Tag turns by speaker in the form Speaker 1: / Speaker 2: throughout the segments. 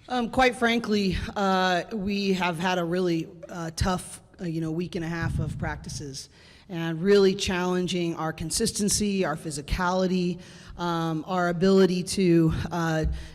Speaker 1: Quite frankly, we have had a really tough, week and a half of practices, and really challenging our consistency, our physicality, our ability to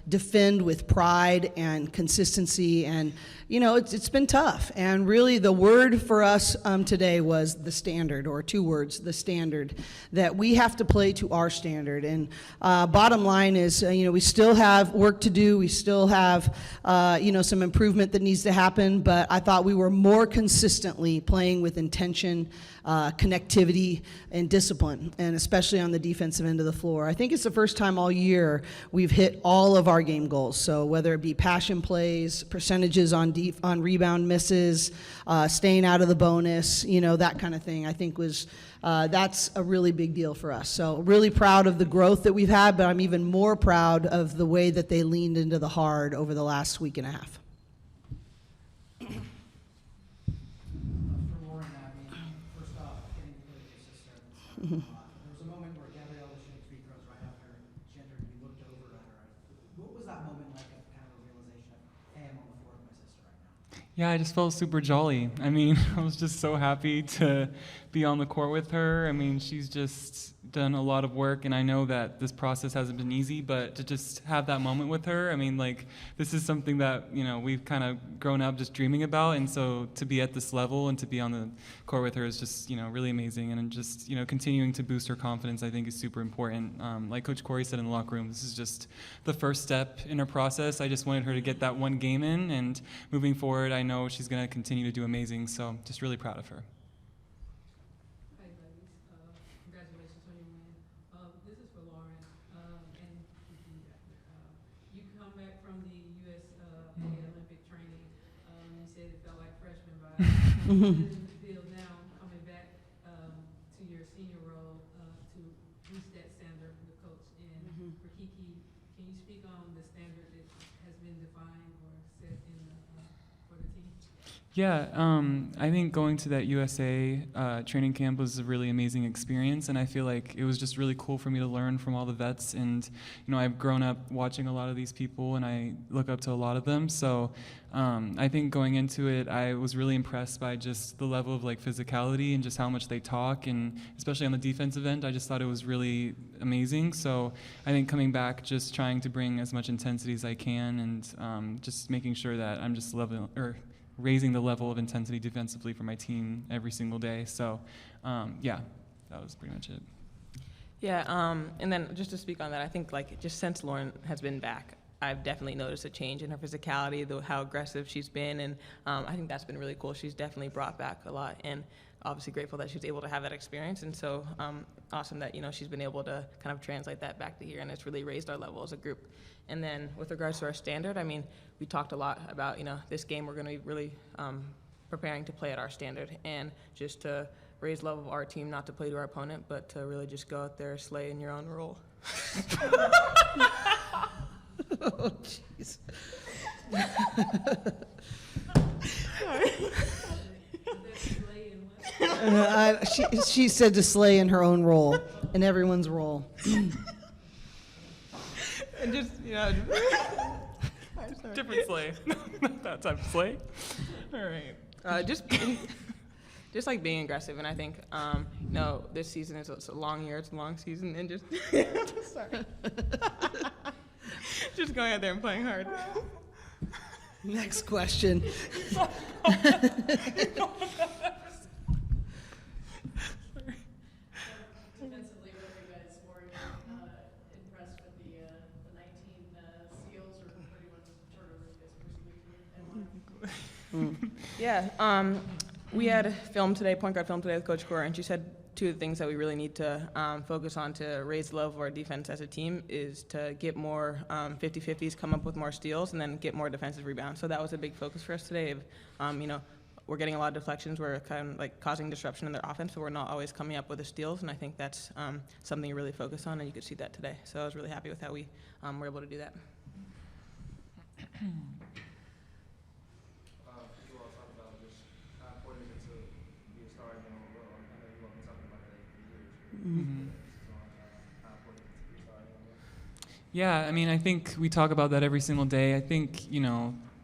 Speaker 1: defend with pride and consistency, and it's been tough. And really, the word for us today was the standard, or two words, the standard, that we have to play to our standard. And bottom line is, we still have work to do. We still have, some improvement that needs to happen. But I thought we were more consistently playing with intention, connectivity, and discipline, and especially on the defensive end of the floor. I think it's the first time all year we've hit all of our game goals. So whether it be passion plays, percentages on rebound misses, staying out of the bonus, that kind of thing, I think that's a really big deal for us. So really proud of the growth that we've had, but I'm even more proud of the way that they leaned into the hard over the last week and a half.
Speaker 2: There was a moment where Gabrielle was shooting free throws right after she entered, and you looked over at her. What was that moment like, of kind of a realization of, hey, I'm on the floor with my sister right now?
Speaker 3: Yeah, I just felt super jolly. I mean, I was just so happy to be on the court with her. I mean, she's just done a lot of work, and I know that this process hasn't been easy, but to just have that moment with her, I mean, this is something that, we've kind of grown up just dreaming about, and so to be at this level and to be on the court with her is just, really amazing, and just, continuing to boost her confidence, I think, is super important. Like Coach Cori said in the locker room, this is just the first step in her process. I just wanted her to get that one game in, and moving forward, I know she's going to continue to do amazing, so just really proud of her.
Speaker 4: Congratulations on your win. This is for Lauren and Kiki. You come back from the USA Olympic training. You said it felt like freshman vibes. How does it feel now coming back to your senior role to boost that standard for the coach? And for Kiki, can you speak on the standard that has been defined or set in for the team?
Speaker 3: Yeah, I think going to that USA training camp was a really amazing experience, and I feel like it was just really cool for me to learn from all the vets. And I've grown up watching a lot of these people, and I look up to a lot of them. So I think going into it, I was really impressed by just the level of physicality and just how much they talk, and especially on the defensive end, I just thought it was really amazing. So I think coming back, just trying to bring as much intensity as I can, and just making sure that I'm just raising the level of intensity defensively for my team every single day. So, yeah, that was pretty much it.
Speaker 5: Yeah, and then just to speak on that, I think just since Lauren has been back, I've definitely noticed a change in her physicality, how aggressive she's been, and I think that's been really cool. She's definitely brought back a lot, and obviously grateful that she was able to have that experience, and so awesome that she's been able to kind of translate that back to here, and it's really raised our level as a group. And then with regards to our standard, I mean, we talked a lot about this game we're going to be really preparing to play at our standard, and just to raise the level of our team, not to play to our opponent, but to really just go out there, slay in your own role.
Speaker 1: Oh, jeez. She said to slay in her own role, in everyone's role.
Speaker 5: And just,
Speaker 3: Different slay. Not that type of slay. All right.
Speaker 5: Just like being aggressive, and I think this season is a long year, it's a long season, and just sorry, just going out there and playing hard.
Speaker 1: Next question.
Speaker 6: Defensively, what are you guys more impressed with the 19 steals or 31 turnovers?
Speaker 5: Yeah, we had point guard film today with Coach Cori, and she said two of the things that we really need to focus on to raise the level of our defense as a team is to get more 50-50s, come up with more steals, and then get more defensive rebounds. So that was a big focus for us today. We're getting a lot of deflections. We're kind of causing disruption in their offense, so we're not always coming up with the steals, and I think that's something you really focus on, and you could see that today. So I was really happy with how we were able to do that.
Speaker 3: Yeah, I mean, I think we talk about that every single day. I think,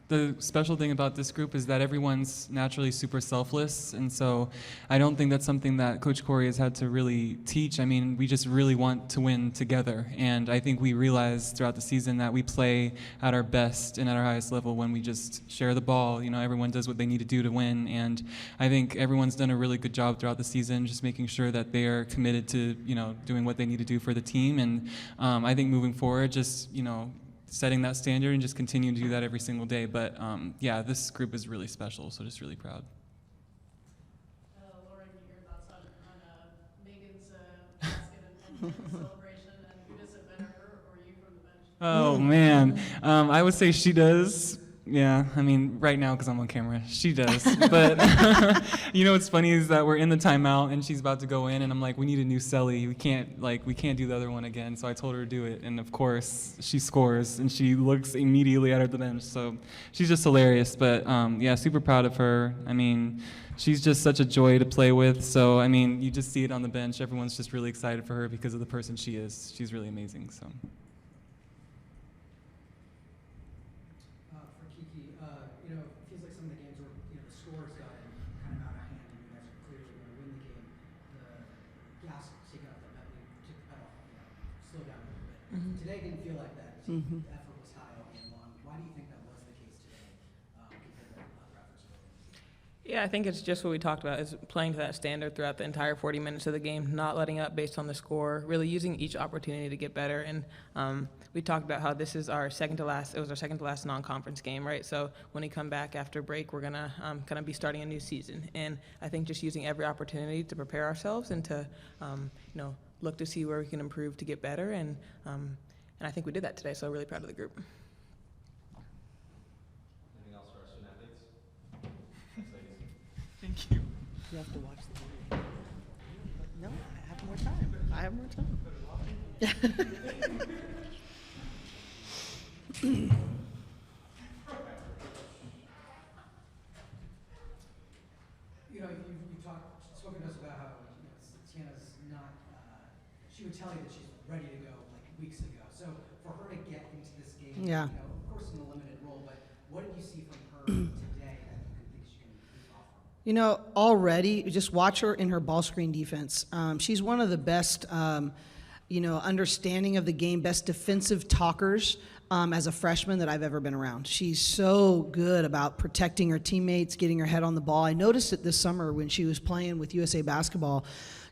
Speaker 3: the special thing about this group is that everyone's naturally super selfless, and so I don't think that's something that Coach Cori has had to really teach. I mean, we just really want to win together, and I think we realized throughout the season that we play at our best and at our highest level when we just share the ball. Everyone does what they need to do to win, and I think everyone's done a really good job throughout the season just making sure that they are committed to, doing what they need to do for the team, and I think moving forward, just, setting that standard and just continuing to do that every single day. But yeah, this group is really special, so just really proud.
Speaker 6: Lauren, your thoughts on Megan's basket and celebration, and who does it better, her or you from the bench?
Speaker 3: Oh man, I would say she does. Yeah, I mean, right now because I'm on camera, she does. But what's funny is that we're in the timeout and she's about to go in, and I'm like, we need a new celly. We can't do the other one again. So I told her to do it, and of course she scores, and she looks immediately at the bench. So she's just hilarious. But yeah, super proud of her. I mean, she's just such a joy to play with. So I mean, you just see it on the bench. Everyone's just really excited for her because of the person she is. She's really amazing. So.
Speaker 2: For Kiki, it feels like some of the games where, the scores got kind of out of hand and you guys are clearly going to win the game. The gas taken off the pedal, took the pedal, slowed down a little bit. Today didn't feel like that. The effort was high all game long. Why do you think that was the case today compared to other efforts earlier?
Speaker 5: Yeah, I think it's just what we talked about, is playing to that standard throughout the entire 40 minutes of the game, not letting up based on the score, really using each opportunity to get better. And we talked about how this is our second to last non-conference game, right? So when we come back after break, we're gonna kind of be starting a new season. And I think just using every opportunity to prepare ourselves and to, look to see where we can improve to get better. And I think we did that today, so really proud of the group.
Speaker 7: Anything else for our student athletes?
Speaker 3: Thank you.
Speaker 1: You have to watch the video. No, I have more time. I have more time.
Speaker 2: You've spoken to us about how Sienna's not. She would tell you that she's ready to go like weeks ago. So for her to get into this game,
Speaker 1: Yeah.
Speaker 2: Of course in a limited role, but what did you see from her today that you think she can offer?
Speaker 1: Already, just watch her in her ball screen defense. She's one of the best, understanding of the game, best defensive talkers as a freshman that I've ever been around. She's so good about protecting her teammates, getting her head on the ball. I noticed it this summer when she was playing with USA Basketball,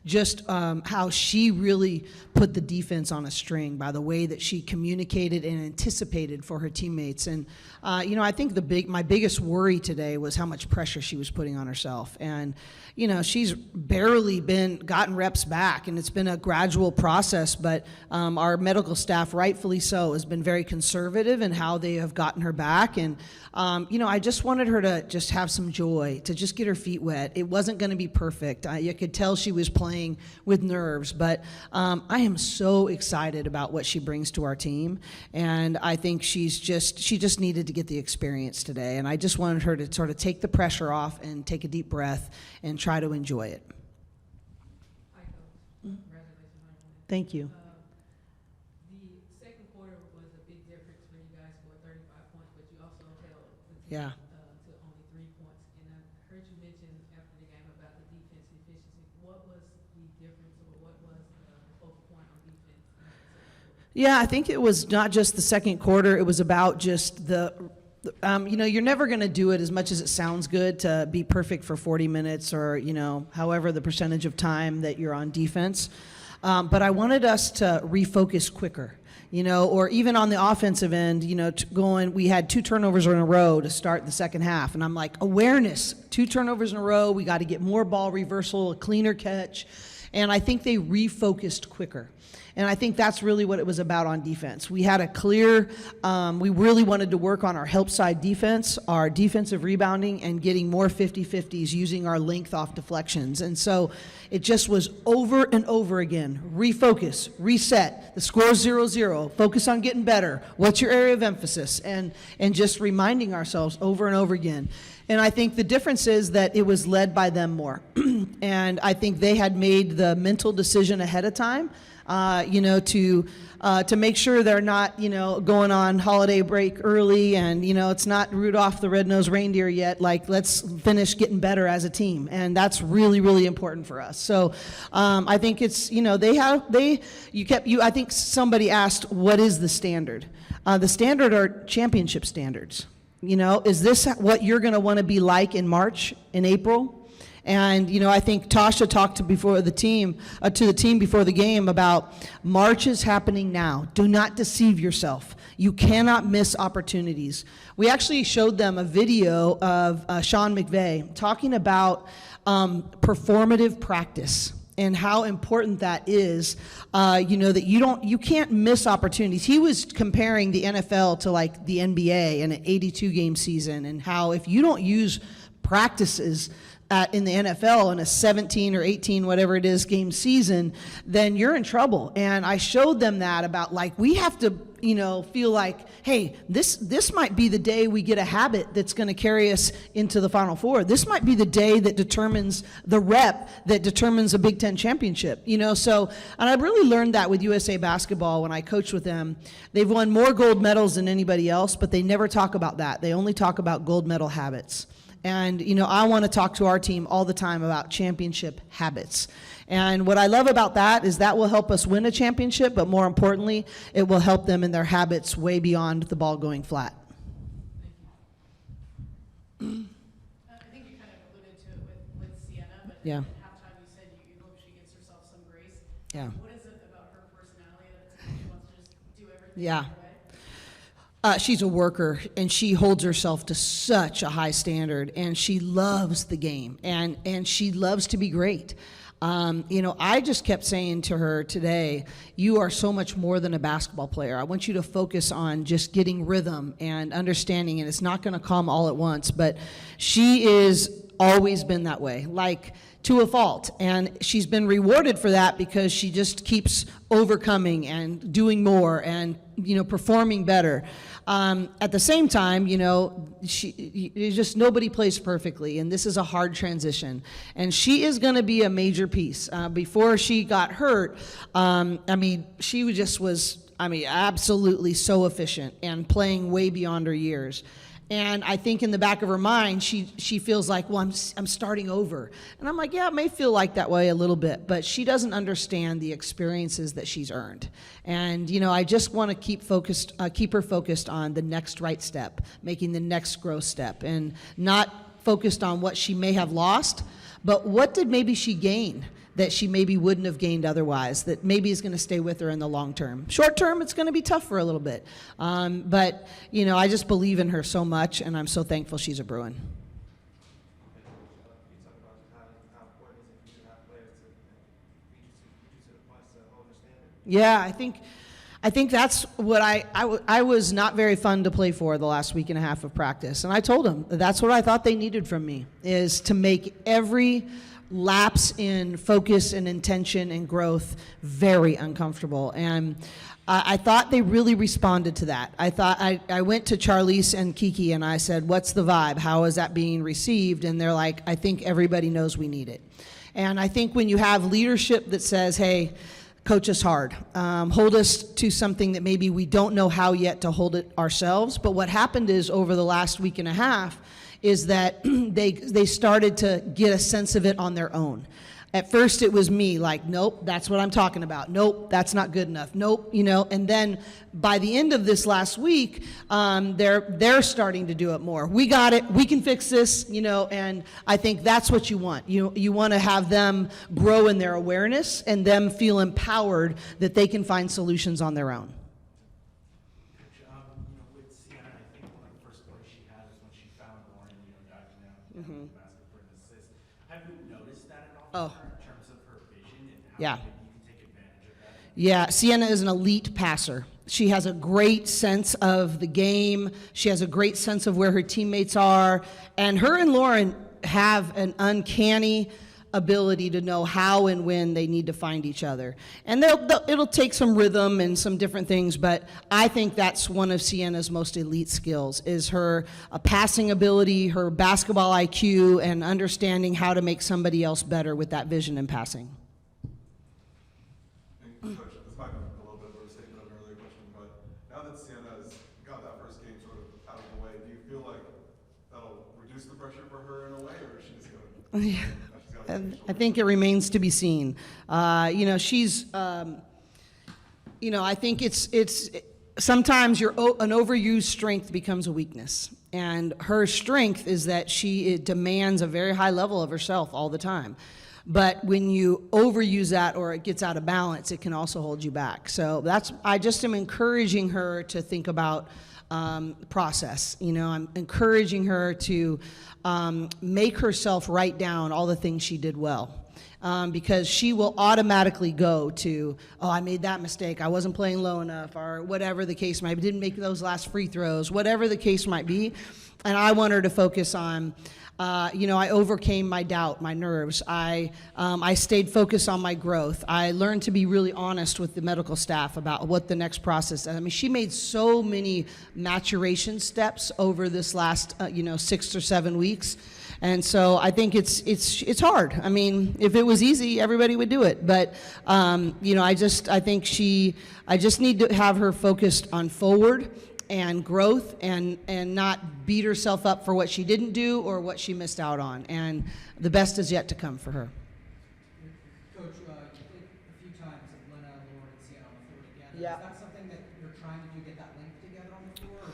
Speaker 1: just how she really put the defense on a string by the way that she communicated and anticipated for her teammates. And I think my biggest worry today was how much pressure she was putting on herself. And she's barely gotten reps back, and it's been a gradual process. But our medical staff, rightfully so, has been very conservative in how they have gotten her back. And I just wanted her to just have some joy, to just get her feet wet. It wasn't going to be perfect. You could tell she was playing with nerves, but I am so excited about what she brings to our team, and I think she just needed to get the experience today, and I just wanted her to sort of take the pressure off and take a deep breath and try to enjoy it.
Speaker 4: Hi, Coach. Congratulations on your win.
Speaker 1: Thank you.
Speaker 4: The second quarter was a big difference when you guys scored 35 points, but you also held the team
Speaker 1: Yeah.
Speaker 4: to only 3 points. And I heard you mention after the game about the defense efficiency. What was the difference, or what was the focal point on defense in the second quarter?
Speaker 1: Yeah, I think it was not just the second quarter. It was about just you're never going to do it as much as it sounds good to be perfect for 40 minutes or, however the percentage of time that you're on defense. But I wanted us to refocus quicker, or even on the offensive end, we had 2 turnovers in a row to start the second half. And I'm like, awareness, 2 turnovers in a row. We got to get more ball reversal, a cleaner catch. And I think they refocused quicker. And I think that's really what it was about on defense. We had a clear, we really wanted to work on our help side defense, our defensive rebounding, and getting more 50-50s using our length off deflections. And so it just was over and over again. Refocus, reset. The score's 0-0. Focus on getting better. What's your area of emphasis? And just reminding ourselves over and over again. And I think the difference is that it was led by them more. And I think they had made the mental decision ahead of time to make sure they're not, going on holiday break early, and, it's not Rudolph the Red-Nosed Reindeer yet. Like, let's finish getting better as a team, and that's really, really important for us. So I think it's, I think somebody asked, what is the standard? The standard are championship standards. Is this what you're going to want to be like in March, in April? And, I think Tasha talked to the team before the game about March is happening now. Do not deceive yourself. You cannot miss opportunities. We actually showed them a video of Sean McVay talking about performative practice and how important that is, that you can't miss opportunities. He was comparing the NFL to like the NBA and an 82-game season, and how if you don't use practices in the NFL in a 17 or 18, whatever it is, game season, then you're in trouble. And I showed them that about, like, we have to, feel like, hey, this might be the day we get a habit that's going to carry us into the Final Four. This might be the day that determines the rep that determines a Big Ten championship. So, and I really learned that with USA Basketball when I coached with them. They've won more gold medals than anybody else, but they never talk about that. They only talk about gold medal habits. And, I want to talk to our team all the time about championship habits. And what I love about that is that will help us win a championship, but more importantly, it will help them in their habits way beyond the ball going flat.
Speaker 6: I think you kind of alluded to it with Sienna, but
Speaker 1: Yeah.
Speaker 6: at halftime you said you hope she gets herself some grace.
Speaker 1: Yeah.
Speaker 6: What is it about her personality that she wants to just do everything
Speaker 1: Yeah.
Speaker 6: her way?
Speaker 1: She's a worker, and she holds herself to such a high standard, and she loves the game, and she loves to be great. I just kept saying to her today, you are so much more than a basketball player. I want you to focus on just getting rhythm and understanding, and it's not going to come all at once, but she is always been that way, like to a fault, and she's been rewarded for that because she just keeps overcoming and doing more and performing better. At the same time, nobody plays perfectly, and this is a hard transition. And she is going to be a major piece. Before she got hurt, she was absolutely so efficient and playing way beyond her years. And I think in the back of her mind, she feels like, well, I'm starting over. And I'm like, yeah, it may feel like that way a little bit, but she doesn't understand the experiences that she's earned. And, I just want to keep her focused on the next right step, making the next growth step, and not focused on what she may have lost, but what did maybe she gain that she maybe wouldn't have gained otherwise, that maybe is going to stay with her in the long term. Short term, it's going to be tough for a little bit. But, I just believe in her so much, and I'm so thankful she's a Bruin.
Speaker 7: You talk about how important it is if you have players to reach to the points to hold their standard.
Speaker 1: Yeah, I think that's what I was not very fun to play for the last week and a half of practice. And I told them that's what I thought they needed from me, is to make every lapse in focus and intention and growth very uncomfortable. And I thought they really responded to that. I went to Charlize and Kiki and I said, what's the vibe? How is that being received? And they're like, I think everybody knows we need it. And I think when you have leadership that says, hey, coach us hard, hold us to something that maybe we don't know how yet to hold it ourselves. But what happened is over the last week and a half is that they started to get a sense of it on their own. At first it was me, like, nope, that's what I'm talking about. Nope, that's not good enough. Nope, and then by the end of this last week, they're starting to do it more. We got it, we can fix this, and I think that's what you want. You want to have them grow in their awareness and them feel empowered that they can find solutions on their own.
Speaker 8: With Sienna, I think one of the first plays she had is when she found Lauren, diving down the basket for an assist. Have you noticed that at all from her in terms of her vision and how
Speaker 1: Yeah.
Speaker 8: maybe you can take advantage of that?
Speaker 1: Yeah, Sienna is an elite passer. She has a great sense of the game. She has a great sense of where her teammates are. And her and Lauren have an uncanny ability to know how and when they need to find each other. And it'll take some rhythm and some different things, but I think that's one of Sienna's most elite skills, is her passing ability, her basketball IQ, and understanding how to make somebody else better with that vision and passing.
Speaker 7: And Coach,
Speaker 1: And I think it remains to be seen. She's, I think it's sometimes an overused strength becomes a weakness. And her strength is that she demands a very high level of herself all the time. But when you overuse that or it gets out of balance, it can also hold you back. So I just am encouraging her to think about process. I'm encouraging her to make herself write down all the things she did well. Because she will automatically go to, oh, I made that mistake, I wasn't playing low enough, or whatever the case might be, didn't make those last free throws, whatever the case might be. And I want her to focus on, I overcame my doubt, my nerves. I stayed focused on my growth. I learned to be really honest with the medical staff about what the next process is. I mean, she made so many maturation steps over this last, 6 or 7 weeks. And so I think it's hard. I mean, if it was easy, everybody would do it. But, I just need to have her focused on forward and growth and not beat herself up for what she didn't do or what she missed out on. And the best is yet to come for her.
Speaker 2: Coach, you think a few times of Lena, Lauren, and Sienna on the floor together.
Speaker 1: Yeah.
Speaker 2: Is that something that you're trying to do, get that link together on the floor? Or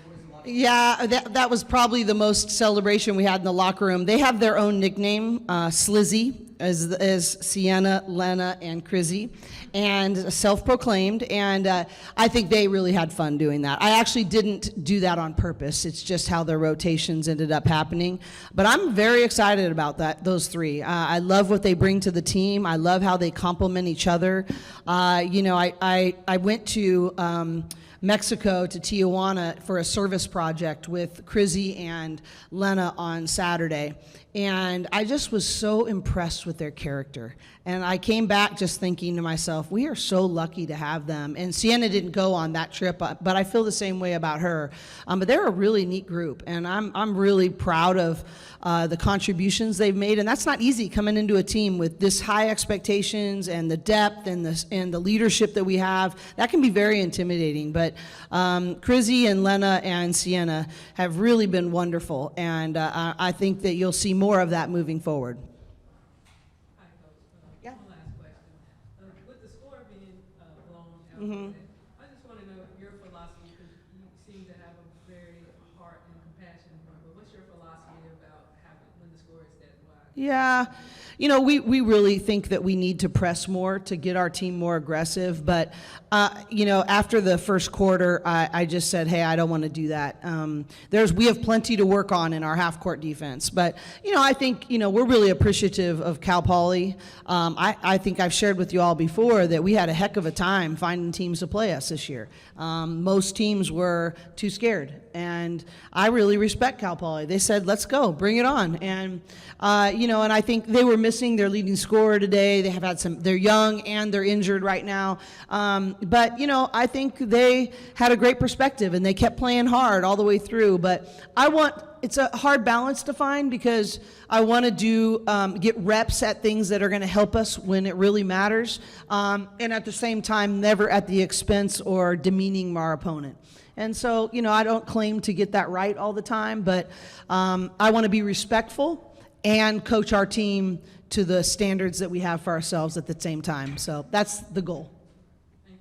Speaker 2: what is it like?
Speaker 1: Yeah, that was probably the most celebration we had in the locker room. They have their own nickname, Slizzy, as Sienna, Lena, and Crizzy, and self-proclaimed, and I think they really had fun doing that. I actually didn't do that on purpose. It's just how their rotations ended up happening. But I'm very excited about those three. I love what they bring to the team. I love how they complement each other. I went to Mexico, to Tijuana, for a service project with Crizzy and Lena on Saturday. And I just was so impressed with their character. And I came back just thinking to myself, we are so lucky to have them. And Sienna didn't go on that trip, but I feel the same way about her. But they're a really neat group, and I'm really proud of the contributions they've made. And that's not easy, coming into a team with this high expectations and the depth and the leadership that we have. That can be very intimidating. But Crizzy and Lena and Sienna have really been wonderful, and I think that you'll see more of that moving forward.
Speaker 4: Hi, Coach.
Speaker 1: Yeah.
Speaker 4: One last question. With the score being blown out,
Speaker 1: Mhm.
Speaker 4: I just want to know your philosophy, because you seem to have a very heart and compassion for it. But what's your philosophy about when the score is that wide?
Speaker 1: Yeah, we really think that we need to press more to get our team more aggressive. But, after the first quarter, I just said, hey, I don't want to do that. We have plenty to work on in our half-court defense. But, I think, we're really appreciative of Cal Poly. I think I've shared with you all before that we had a heck of a time finding teams to play us this year. Most teams were too scared. And I really respect Cal Poly. They said, let's go, bring it on. And, and I think they were missing their leading scorer today. They have had they're young and they're injured right now. But, I think they had a great perspective and they kept playing hard all the way through. But it's a hard balance to find, because I want to get reps at things that are going to help us when it really matters. And at the same time, never at the expense or demeaning our opponent. And so, I don't claim to get that right all the time, but I want to be respectful and coach our team to the standards that we have for ourselves at the same time. So that's the goal.
Speaker 4: Thank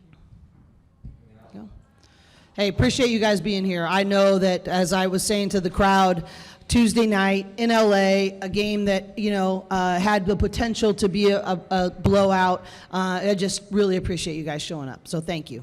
Speaker 4: you.
Speaker 1: Yeah. Hey, appreciate you guys being here. I know that, as I was saying to the crowd, Tuesday night in LA, a game that, had the potential to be a blowout. I just really appreciate you guys showing up. So thank you.